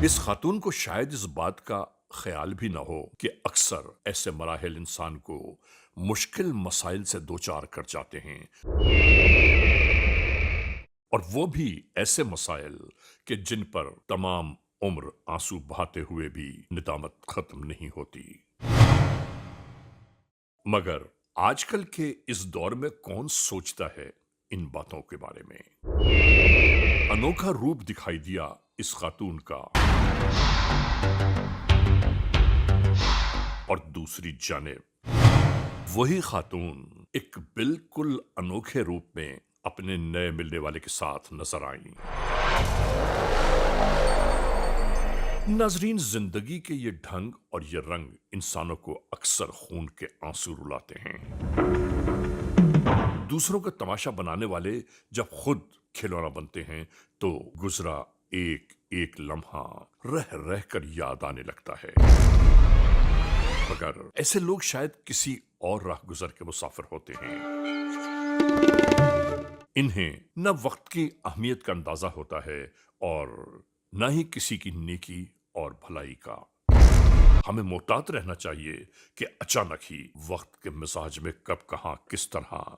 इस खातून को शायद इस बात का ख्याल भी ना हो कि अक्सर ऐसे मराहिल इंसान को मुश्किल मसाइल से दो चार कर जाते हैं, और वो भी ऐसे मसाइल कि जिन पर तमाम उम्र आंसू बहाते हुए भी निदामत खत्म नहीं होती। मगर आजकल के इस दौर में कौन सोचता है इन बातों के बारे में। अनोखा रूप दिखाई दिया इस खातून का, और दूसरी जानिब वही खातून एक बिल्कुल अनोखे रूप में अपने नए मिलने वाले के साथ नजर आई। नाजरीन, जिंदगी के ये ढंग और ये रंग इंसानों को अक्सर खून के आंसू रुलाते हैं। दूसरों का तमाशा बनाने वाले जब खुद खिलौना बनते हैं तो गुजरा एक एक लम्हा रह रह कर याद आने लगता है। मगर ऐसे लोग शायद किसी और राह गुजर के मुसाफिर होते हैं। इन्हें न वक्त की अहमियत का अंदाजा होता है और न ही किसी की नेकी और भलाई का। हमें मोहतात रहना चाहिए कि अचानक ही वक्त के मिजाज में कब कहां किस तरह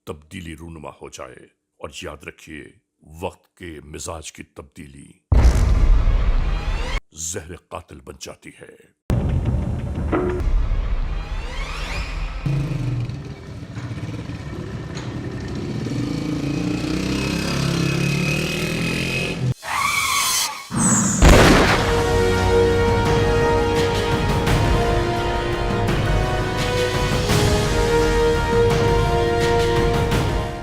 तब्दीली रूनुमा हो जाए। और याद रखिए, वक्त के मिजाज की तब्दीली जहर कातिल बन जाती है।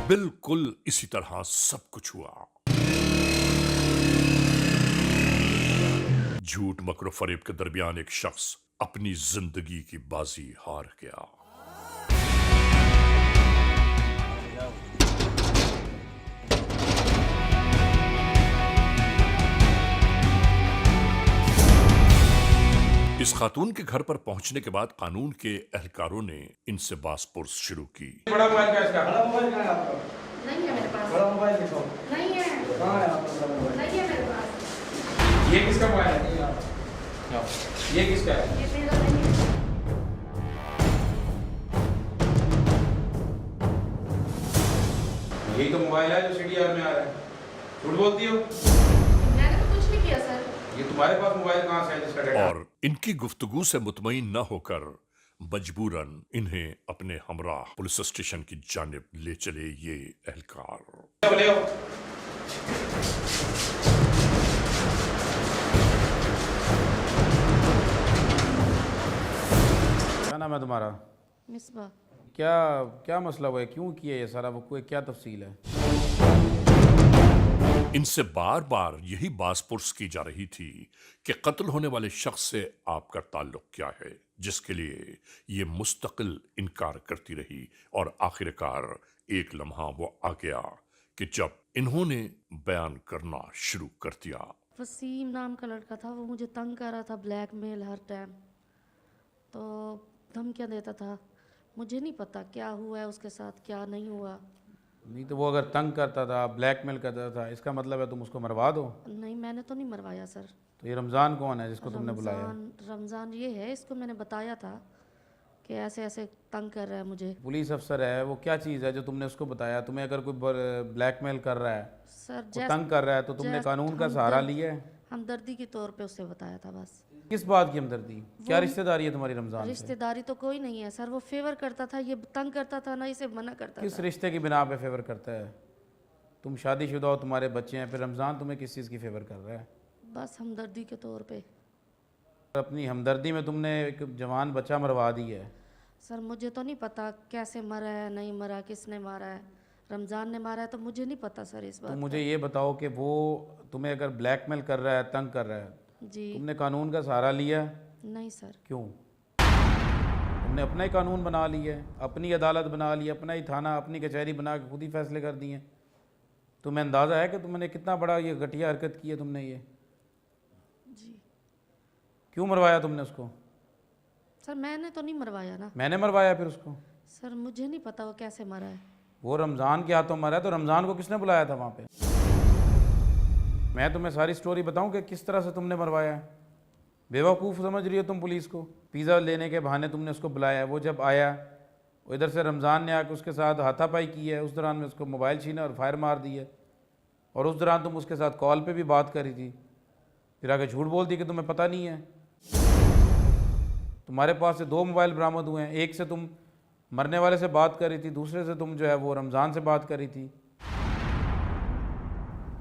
बिल्कुल इसी तरह सब कुछ हुआ। झूठ मकर फरेब के दरमियान एक शख्स अपनी जिंदगी की बाजी हार गया। इस खातून के घर पर पहुंचने के बाद कानून के एहलकारों ने इनसे बासपुर्स शुरू की। बड़ा मोबाइल क्या है इसका? बड़ा मोबाइल कहाँ है आपका? नहीं है मेरे पास। बड़ा मोबाइल दिखाओ। नहीं है। कहाँ है आपका बड़ा मोबाइल? नहीं है मेरे पास। ये किसका मोबाइल है? नहीं है। ये किसका है? ये मेरा नहीं है। यही तो मोबाइल है जो सीडीआर में आ रहा है। झूठ बोलती हो? मैंने तो कुछ नहीं किया सर। ये तुम्हारे पास मोबाइल कहाँ से है जिसका डेटा? और इनकी गुफ्तगू से मुतमईन न होकर मजबूरन इन्हें अपने हमराह पुलिस स्टेशन की जानिब ले चले ये एहलकार। ले आओ। क्या नाम है तुम्हारा? मिसबा। क्या क्या मसला हुआ है? क्यों किया ये सारा? वो कोई क्या तफसील है? इनसे बार बार यही बासपुर्स की जा रही थी कि कत्ल होने वाले शख्स से आपका ताल्लुक क्या है, जिसके लिए ये मुस्तकिल इनकार करती रही। और आखिरकार एक लम्हा वो आ गया कि जब इन्होंने बयान करना शुरू कर दिया। वसीम नाम का लड़का था, वो मुझे तंग कर रहा था, ब्लैकमेल हर टाइम, तो धमकियाँ देता था। मुझे नहीं पता क्या हुआ है उसके साथ, क्या नहीं हुआ। नहीं तो वो अगर तंग करता था, ब्लैकमेल करता था, इसका मतलब है तुम उसको मरवा दो। नहीं, मैंने तो नहीं मरवाया सर। तो ये रमज़ान कौन है जिसको तुमने बुलाया? रमज़ान ये है, इसको मैंने बताया था कि ऐसे ऐसे तंग कर रहा है मुझे। पुलिस अफसर है वो, क्या चीज़ है जो तुमने उसको बताया? तुम्हें अगर कोई ब्लैकमेल कर रहा है, सर वो तंग कर रहा है, तो तुमने कानून का सहारा लिया है? हमदर्दी के तौर पे उससे बताया था बस। किस बात की हमदर्दी? क्या रिश्तेदारी है तुम्हारी रमज़ान से? रिश्तेदारी तो कोई नहीं है सर, वो फेवर करता था, ये तंग करता था ना, इसे मना करता किस था। रिश्ते की बिना पे फेवर करता है? तुम शादीशुदा हो, तुम्हारे बच्चे हैं, फिर रमज़ान तुम्हें किस चीज़ की फेवर कर रहा है? बस हमदर्दी के तौर पे। अपनी हमदर्दी में तुमने एक जवान बच्चा मरवा दी है। सर मुझे तो नहीं पता कैसे मरा है, नहीं मरा, किसने मारा है। रमज़ान ने मारा है तो मुझे नहीं पता सर इस तो बात मुझे ये बताओ कि वो तुम्हें अगर ब्लैकमेल कर रहा है, तंग कर रहा है, का। जी तुमने कानून का सहारा लिया? नहीं सर। क्यों? तुमने अपना ही कानून बना लिया है, अपनी अदालत बना ली, अपना ही थाना, अपनी कचहरी बना के खुद ही फैसले कर दिए। तुम्हें अंदाज़ा है कि तुमने कितना बड़ा ये घटिया हरकत की है तुमने ये? जी क्यों मरवाया तुमने उसको? सर मैंने तो नहीं मरवाया ना। मैंने मरवाया फिर उसको? सर मुझे नहीं पता वो कैसे मरा है। वो रमज़ान के हाथों मरा है, तो रमज़ान को किसने बुलाया था वहाँ पे? मैं तुम्हें सारी स्टोरी बताऊं कि किस तरह से तुमने मरवाया है? बेवकूफ़ समझ रही हो तुम पुलिस को? पिज़्ज़ा लेने के बहाने तुमने उसको बुलाया, वो जब आया वो इधर से रमज़ान ने आकर उसके साथ हाथापाई की है, उस दौरान में उसको मोबाइल छीना और फायर मार दी है, और उस दौरान तुम उसके साथ कॉल पे भी बात करी थी, फिर आगे झूठ बोल दी कि तुम्हें पता नहीं है। तुम्हारे पास से 2 मोबाइल बरामद हुए हैं, एक से तुम मरने वाले से बात करी थी, दूसरे से तुम जो है वो रमज़ान से बात करी थी।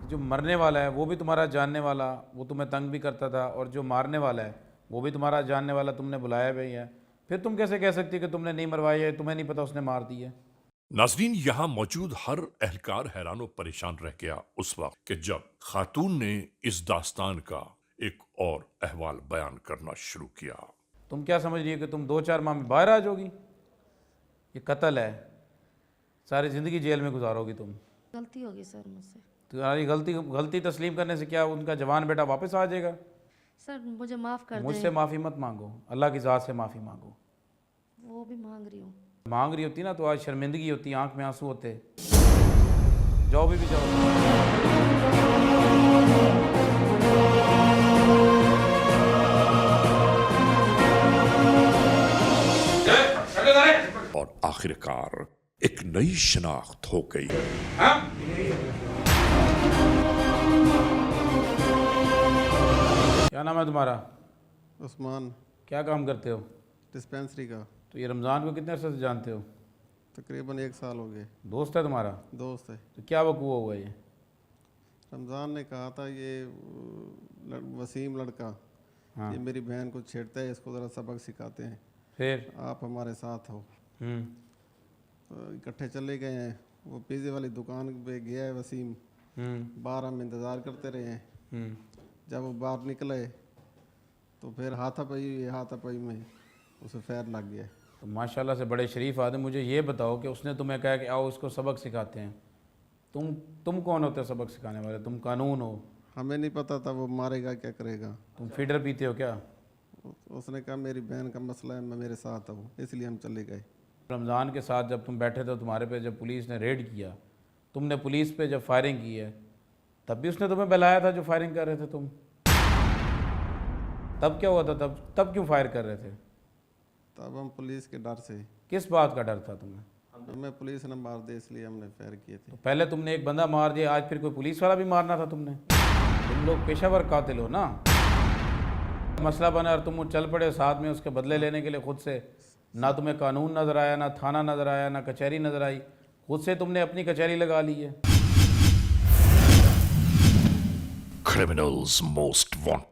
जो मरने वाला है वो भी तुम्हारा जानने वाला, वो तुम्हें तंग भी करता था, और जो मारने वाला है वो भी तुम्हारा जानने वाला, तुमने बुलाया भी है। फिर तुम कैसे कह सकती कि तुमने नहीं मरवाई है, तुम्हें नहीं पता उसने मार दी है? नाजरीन, यहाँ मौजूद हर एहलकार हैरान और परेशान रह गया उस वक्त कि जब खातून ने इस दास्तान का एक और अहवाल बयान करना शुरू किया। तुम क्या समझ रही हो कि तुम 2-4 माह में बाहर आ जाओगी? ये कत्ल है, सारी ज़िंदगी जेल में गुजारोगी तुम। गलती होगी सर मुझसे। तुम्हारी गलती तस्लीम करने से क्या उनका जवान बेटा वापस आ जाएगा? सर मुझे माफ़ कर मुझसे दें। माफ़ी मत मांगो, अल्लाह की ज़ात से माफ़ी मांगो। वो भी मांग रही हूँ। मांग रही होती ना तो आज शर्मिंदगी होती, आंख में आंसू होते। जाओ भी जाओ। और आखिरकार एक नई शनाख्त हो गई। क्या नाम है तुम्हारा? उस्मान, क्या काम करते हो? डिस्पेंसरी का। तो ये रमज़ान को कितने अरसे से जानते हो? तकरीबन 1 साल हो गए। दोस्त है तुम्हारा? दोस्त है। तो क्या वकूआ हुआ ये? रमज़ान ने कहा था ये वसीम लड़का, हाँ। ये मेरी बहन को छेड़ता है, इसको ज़रा सबक सिखाते हैं, फिर? आप हमारे साथ हो। हम्म। तो इकट्ठे चले गए हैं। वो पिज़्ज़े वाली दुकान पे गया है वसीम, बाहर हम इंतज़ार करते रहे हैं। जब वो बाहर निकले तो फिर हाथापाई में उसे फैर लग गया। तो माशाल्लाह से बड़े शरीफ आदमी। मुझे ये बताओ कि उसने तुम्हें कहा कि आओ इसको सबक सिखाते हैं, तुम कौन होते हो सबक सिखाने वाले? तुम कानून हो? हमें नहीं पता था वो मारेगा क्या करेगा। तुम फीडर पीते हो क्या? उसने कहा मेरी बहन का मसला है, मैं मेरे साथ हूँ, इसलिए हम चले गए। रमज़ान के साथ जब तुम बैठे थे, तुम्हारे पे जब पुलिस ने रेड किया, तुमने पुलिस पे जब फायरिंग की है, तब भी उसने तुम्हें बुलाया था जो फायरिंग कर रहे थे तुम? तब क्या हुआ था? तब क्यों फायर कर रहे थे? तब हम पुलिस के डर से। किस बात का डर था तुम्हें? हमें पुलिस ने मार दे इसलिए हमने फायर किए थे। तो पहले तुमने एक बंदा मार दिया, आज फिर कोई पुलिस वाला भी मारना था तुमने? तुम लोग पेशावर कातिल हो ना। मसला बना और तुम चल पड़े साथ में उसके बदले लेने के लिए खुद से। ना तुम्हें कानून नज़र आया, ना थाना नज़र आया, ना कचहरी नज़र आई, खुद से तुमने अपनी कचहरी लगा ली है। Criminals most wanted.